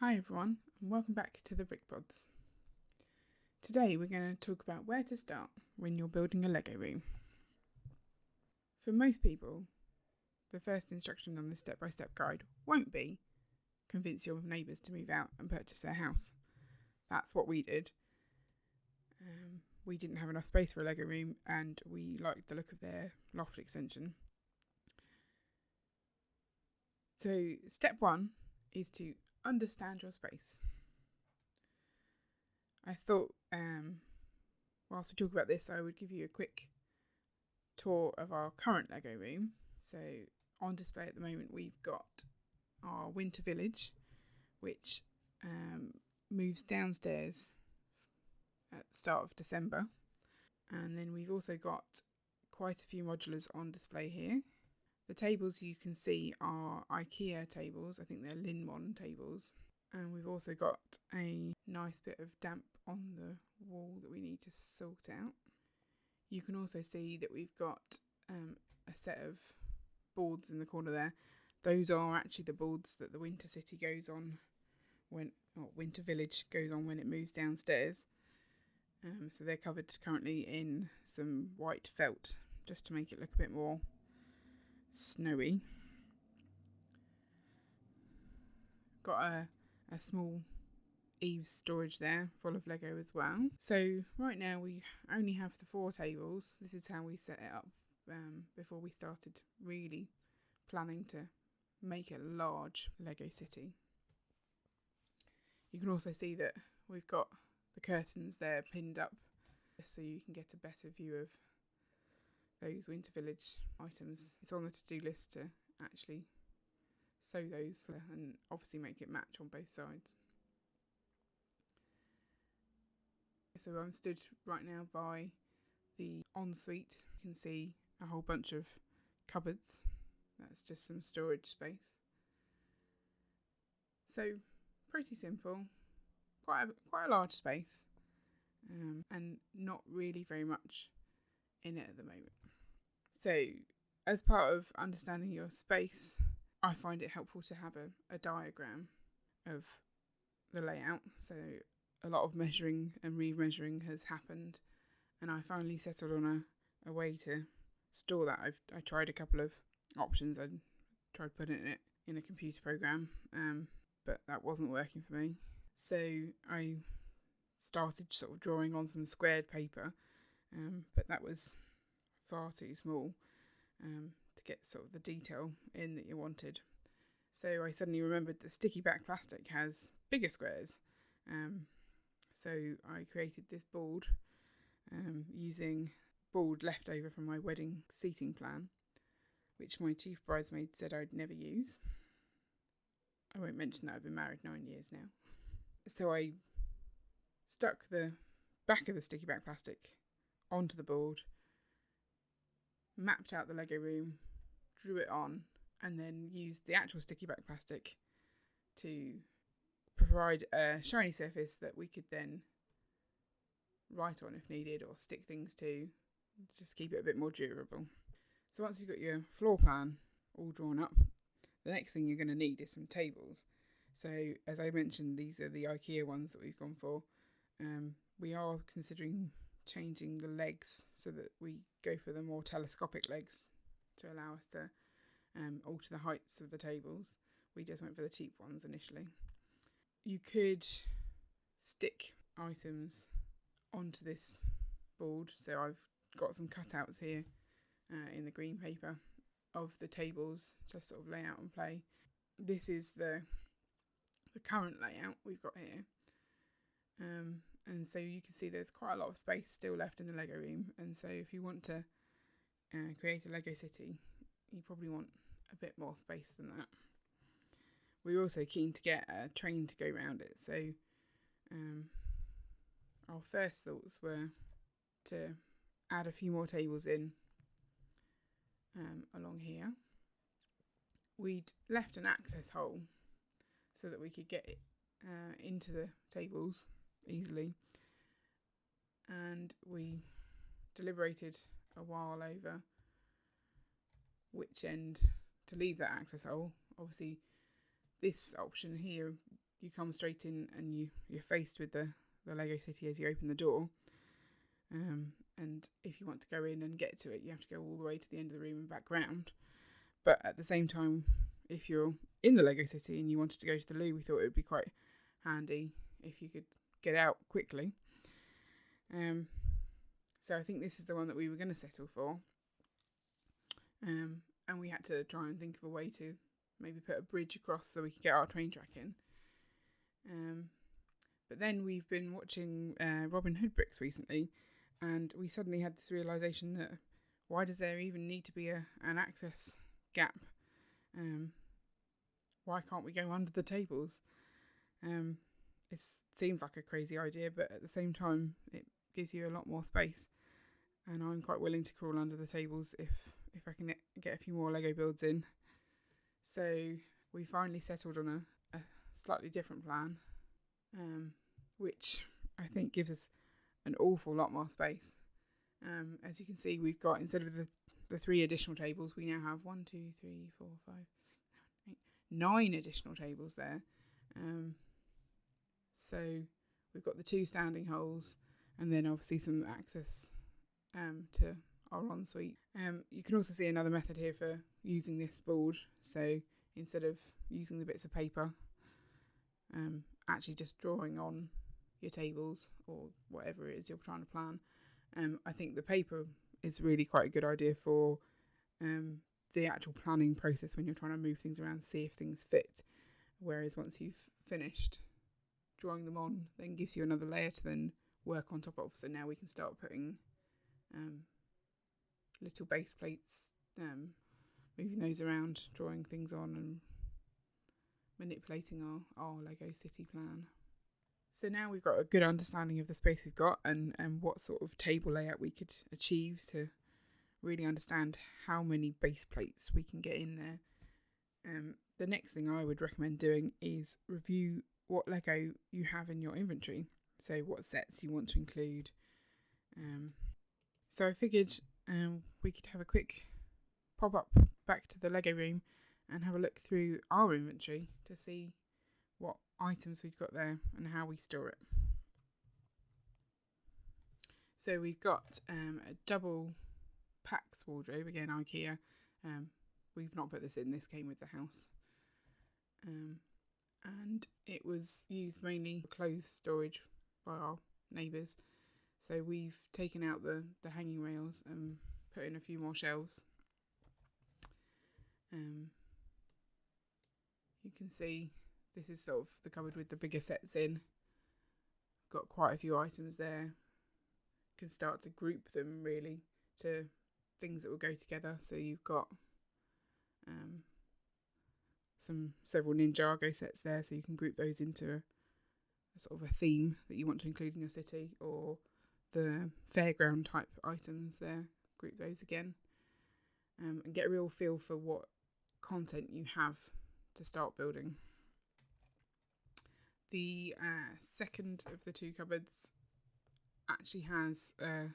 Hi everyone, and welcome back to the Brick Pods. Today we're going to talk about where to start when you're building a Lego room. For most people, the first instruction on the step-by-step guide won't be convince your neighbours to move out and purchase their house. That's what we did. We didn't have enough space for a Lego room and we liked the look of their loft extension. So step one is to understand your space. I thought whilst we talk about this, I would give you a quick tour of our current Lego room. So on display at the moment, we've got our winter village, which moves downstairs at the start of December. And then we've also got quite a few modulars on display here. The tables you can see are IKEA tables. I think they're Linmon tables. And we've also got a nice bit of damp on the wall that we need to sort out. You can also see that we've got a set of boards in the corner there. Those are actually the boards that the Winter City goes on Winter Village goes on when it moves downstairs. So they're covered currently in some white felt just to make it look a bit more snowy. Got a small eaves storage there full of Lego as well. So right now we only have the 4 tables. This is how we set it up before we started really planning to make a large Lego city. You can also see that we've got the curtains there pinned up so you can get a better view of those Winter Village items. It's on the to-do list to actually sew those and obviously make it match on both sides. So I'm stood right now by the ensuite. You can see a whole bunch of cupboards. That's just some storage space. So pretty simple, quite a large space, and not really very much in it at the moment. So as part of understanding your space, I find it helpful to have a diagram of the layout. So a lot of measuring and re-measuring has happened, and I finally settled on a way to store that. I tried a couple of options. I tried putting it in a computer program, but that wasn't working for me. So I started sort of drawing on some squared paper, but that was far too small to get sort of the detail in that you wanted. So I suddenly remembered that sticky back plastic has bigger squares. So I created this board using board left over from my wedding seating plan, which my chief bridesmaid said I'd never use. I won't mention that I've been married 9 years now. So I stuck the back of the sticky back plastic onto the board, mapped out the Lego room, drew it on, and then used the actual sticky back plastic to provide a shiny surface that we could then write on if needed or stick things to, just keep it a bit more durable. So once you've got your floor plan all drawn up, the next thing you're going to need is some tables. So as I mentioned, these are the IKEA ones that we've gone for. We are considering changing the legs so that we go for the more telescopic legs to allow us to alter the heights of the tables. We just went for the cheap ones initially. You could stick items onto this board. So I've got some cutouts here in the green paper of the tables to sort of lay out and play. This is the current layout we've got here. And so you can see there's quite a lot of space still left in the Lego room. And so if you want to create a Lego city, you probably want a bit more space than that. We were also keen to get a train to go around it. So our first thoughts were to add a few more tables in along here. We'd left an access hole so that we could get it into the tables easily, and we deliberated a while over which end to leave that access hole. Obviously this option here you come straight in and you're faced with the Lego city as you open the door. And if you want to go in and get to it, you have to go all the way to the end of the room and back round. But at the same time, if you're in the Lego city and you wanted to go to the loo, we thought it would be quite handy if you could get out quickly. So I think this is the one that we were going to settle for. And we had to try and think of a way to maybe put a bridge across so we could get our train track in. But then we've been watching Robin Hood bricks recently, and we suddenly had this realisation that why does there even need to be an access gap? Why can't we go under the tables? It seems like a crazy idea, but at the same time it gives you a lot more space, and I'm quite willing to crawl under the tables if I can get a few more Lego builds in. So we finally settled on a slightly different plan, which I think gives us an awful lot more space. As you can see, we've got, instead of the 3 additional tables, we now have 1, 2, 3, 4, 5, 6, 7, 8, 9 additional tables there. So we've got the 2 standing holes, and then obviously some access to our ensuite. You can also see another method here for using this board. So instead of using the bits of paper, actually just drawing on your tables or whatever it is you're trying to plan. I think the paper is really quite a good idea for the actual planning process when you're trying to move things around, see if things fit. Whereas once you've finished drawing them on, then gives you another layer to then work on top of. So now we can start putting little base plates, moving those around, drawing things on, and manipulating our Lego city plan. So now we've got a good understanding of the space we've got and what sort of table layout we could achieve to really understand how many base plates we can get in there. The next thing I would recommend doing is review what Lego you have in your inventory. So what sets you want to include. So I figured we could have a quick pop up back to the Lego room and have a look through our inventory to see what items we've got there and how we store it. So we've got a double Pax wardrobe, again IKEA. We've not put this in, this came with the house. And it was used mainly for clothes storage by our neighbours. So we've taken out the hanging rails and put in a few more shelves. You can see this is sort of the cupboard with the bigger sets in. Got quite a few items there. Can start to group them really to things that will go together. So you've got several Ninjago sets there, so you can group those into a sort of a theme that you want to include in your city, or the fairground type items there, group those again, and get a real feel for what content you have to start building. The second of the 2 cupboards actually has a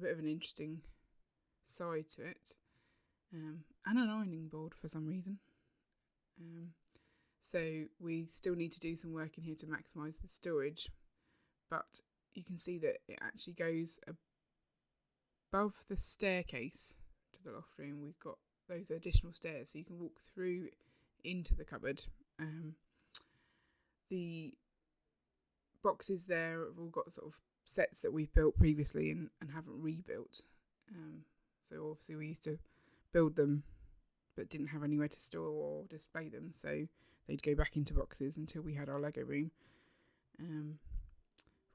bit of an interesting side to it, and an ironing board for some reason. So we still need to do some work in here to maximise the storage, but you can see that it actually goes above the staircase to the loft room. We've got those additional stairs, so you can walk through into the cupboard. The boxes there have all got sort of sets that we've built previously and haven't rebuilt. So obviously we used to build them but didn't have anywhere to store or display them, so they'd go back into boxes until we had our Lego room. We've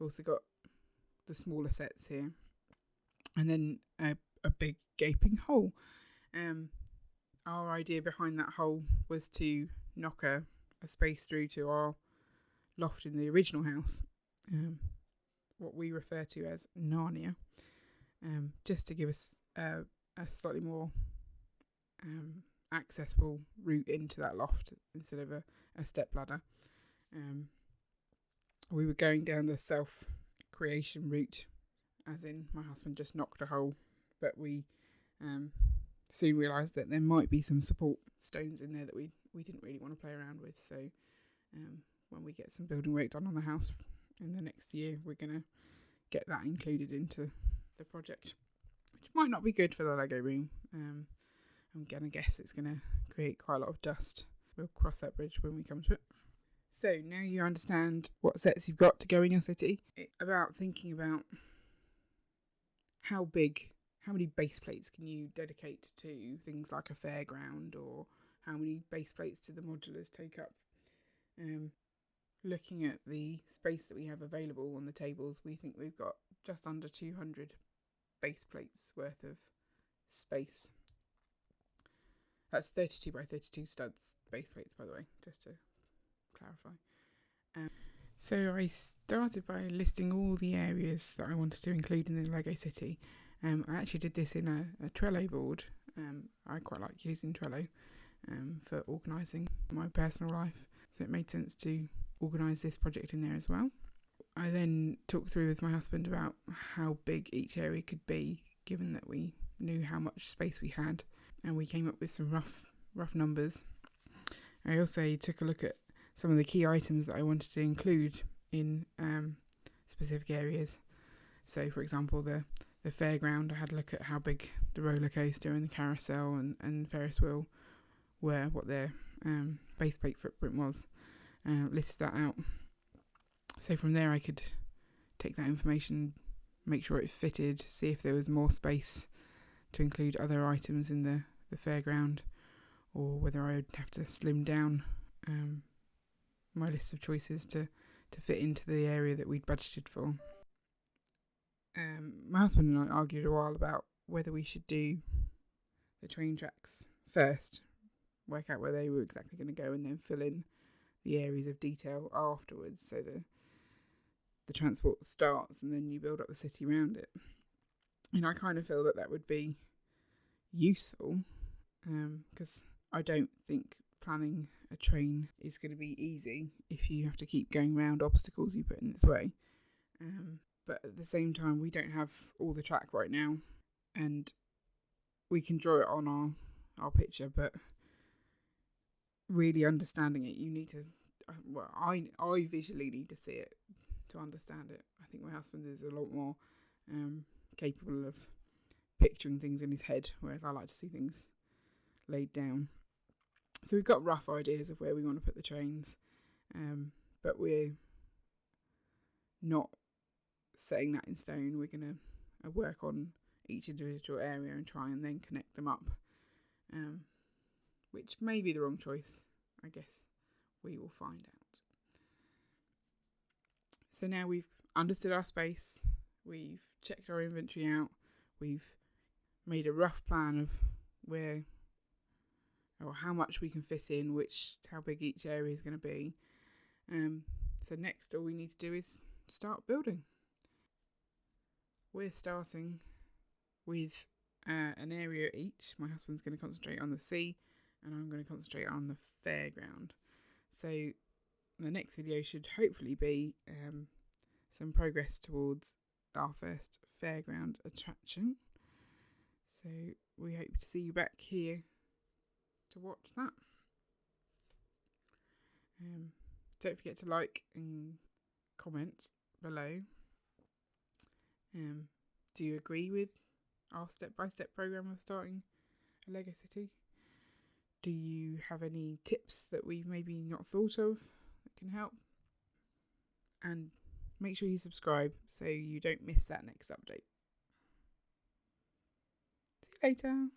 also got the smaller sets here, and then a big gaping hole. Our idea behind that hole was to knock a space through to our loft in the original house, what we refer to as Narnia, just to give us a slightly more accessible route into that loft instead of a step ladder. We were going down the self-creation route, as in my husband just knocked a hole, but we soon realised that there might be some support stones in there that we didn't really want to play around with, so when we get some building work done on the house in the next year, we're going to get that included into the project, which might not be good for the Lego room. I'm going to guess it's going to create quite a lot of dust. We'll cross that bridge when we come to it. So now you understand what sets you've got to go in your city. It's about thinking about how many base plates can you dedicate to things like a fairground, or how many base plates do the modulars take up. Looking at the space that we have available on the tables, we think we've got just under 200 base plates worth of space. That's 32 by 32 studs base plates, by the way, just to clarify. So I started by listing all the areas that I wanted to include in the Lego City. I actually did this in a Trello board. I quite like using Trello for organising my personal life, so it made sense to organise this project in there as well. I then talked through with my husband about how big each area could be, given that we knew how much space we had, and we came up with some rough numbers. I also took a look at some of the key items that I wanted to include in specific areas. So, for example, the fairground, I had a look at how big the roller coaster and the carousel and Ferris wheel were, what their base plate footprint was, listed that out. So from there I could take that information, make sure it fitted, see if there was more space to include other items in the fairground, or whether I would have to slim down my list of choices to fit into the area that we'd budgeted for. My husband and I argued a while about whether we should do the train tracks first, work out where they were exactly going to go, and then fill in the areas of detail afterwards, so the transport starts and then you build up the city around it. And I kind of feel that would be useful, because I don't think planning a train is going to be easy if you have to keep going around obstacles you put in its way. But at the same time, we don't have all the track right now, and we can draw it on our picture, but really understanding it, you need to, I visually need to see it to understand it. I think my husband is a lot more capable of picturing things in his head, whereas I like to see things laid down. So we've got rough ideas of where we want to put the trains, but we're not setting that in stone. We're going to work on each individual area and try and then connect them up, which may be the wrong choice. I guess we will find out. So now we've understood our space, we've checked our inventory out, we've made a rough plan of where or how much we can fit in, how big each area is going to be. So next, all we need to do is start building. We're starting with an area each. My husband's going to concentrate on the sea, and I'm going to concentrate on the fairground. So the next video should hopefully be some progress towards our first fairground attraction. So we hope to see you back here to watch that. Don't forget to like and comment below. Do you agree with our step-by-step program of starting a Lego City? Do you have any tips that we've maybe not thought of that can help? And make sure you subscribe so you don't miss that next update. See you later.